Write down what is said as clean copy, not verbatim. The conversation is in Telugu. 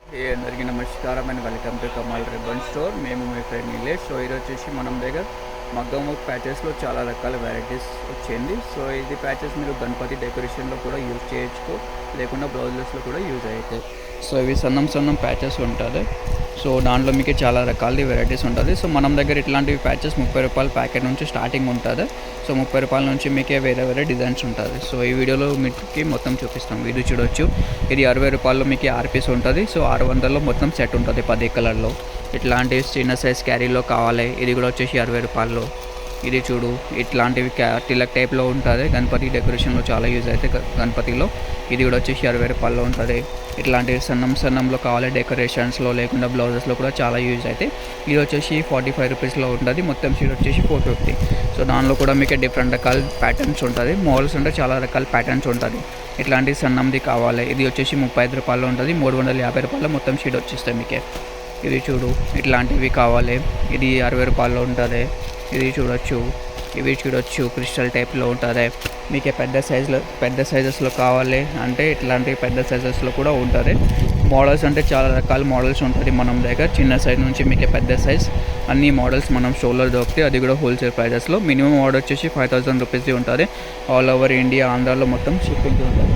అందరికీ నమస్కారం and welcome to Kamal ribbon store. మేము మీ ఫ్రెండ్ నిలేష్. సో ఇది వచ్చేసి మనం దగ్గర మగ్గం వర్క్ ప్యాచెస్లో చాలా రకాల వెరైటీస్ వచ్చింది. సో ఇది ప్యాచెస్ మీరు గణపతి డెకరేషన్లో కూడా యూజ్ చేయొచ్చు, లేకుండా బ్లౌజెస్లో కూడా యూజ్ అవుతాయి. సో ఇవి సన్నం ప్యాచెస్ ఉంటుంది. సో దాంట్లో మీకు చాలా రకాల వెరైటీస్ ఉంటుంది. సో మనం దగ్గర ఇట్లాంటివి ప్యాచెస్ 30 రూపాయల ప్యాకెట్ నుంచి స్టార్టింగ్ ఉంటుంది. సో 30 రూపాయల నుంచి మీకే వేరే డిజైన్స్ ఉంటుంది. సో ఈ వీడియోలో మీకు మొత్తం చూపిస్తాం. వీడియో చూడొచ్చు. ఇది 60 రూపాయల్లో మీకు 6 పీస్ ఉంటుంది. సో 600లో మొత్తం సెట్ ఉంటుంది 10 కలర్లో. ఇట్లాంటి చిన్న సైజ్ క్యారీలో కావాలి. ఇది కూడా వచ్చేసి 60 రూపాయల్లో. ఇది చూడు, ఇట్లాంటివి తిలక్ టైప్లో ఉంటుంది. గణపతి డెకరేషన్లో చాలా యూజ్ అవుతాయి గణపతిలో. ఇది కూడా వచ్చేసి 60 రూపాయల్లో ఉంటుంది. ఇట్లాంటివి సన్నంలో కావాలి డెకరేషన్స్లో, లేకుండా బ్లౌజెస్లో కూడా చాలా యూజ్ అవుతాయి. ఇది వచ్చేసి 45 రూపీస్లో ఉంటుంది. మొత్తం షీట్ వచ్చేసి 450. సో దానిలో కూడా మీకు డిఫరెంట్ రకాల ప్యాటర్న్స్ ఉంటుంది. మోడల్స్ అంటే చాలా రకాల ప్యాటర్న్స్ ఉంటుంది. ఇట్లాంటి సన్నంది కావాలి. ఇది వచ్చేసి 35 రూపాయల్లో ఉంటుంది. 350 రూపాయల్లో మొత్తం షీట్ వచ్చేస్తాయి మీకే. ఇది చూడు, ఇట్లాంటివి కావాలి. ఇది 60 రూపాయల్లో ఉంటుంది. ఇది చూడొచ్చు, ఇవి చూడొచ్చు, క్రిస్టల్ టైప్లో ఉంటుంది. మీకు పెద్ద సైజెస్లో కావాలి అంటే ఇట్లాంటి పెద్ద సైజెస్లో కూడా ఉంటుంది. మోడల్స్ అంటే చాలా రకాల మోడల్స్ ఉంటుంది మనం దగ్గర. చిన్న సైజ్ నుంచి మీకు పెద్ద సైజ్ అన్ని మోడల్స్ మనం షోలో దొరుకుతాయి. అది కూడా హోల్సేల్ ప్రైజెస్లో. మినిమం ఆర్డర్ వచ్చేసి 5000 రూపీస్ది ఉంటుంది. ఆల్ ఓవర్ ఇండియా, ఆంధ్రాలో మొత్తం షిప్పింగ్ ఉంటుంది.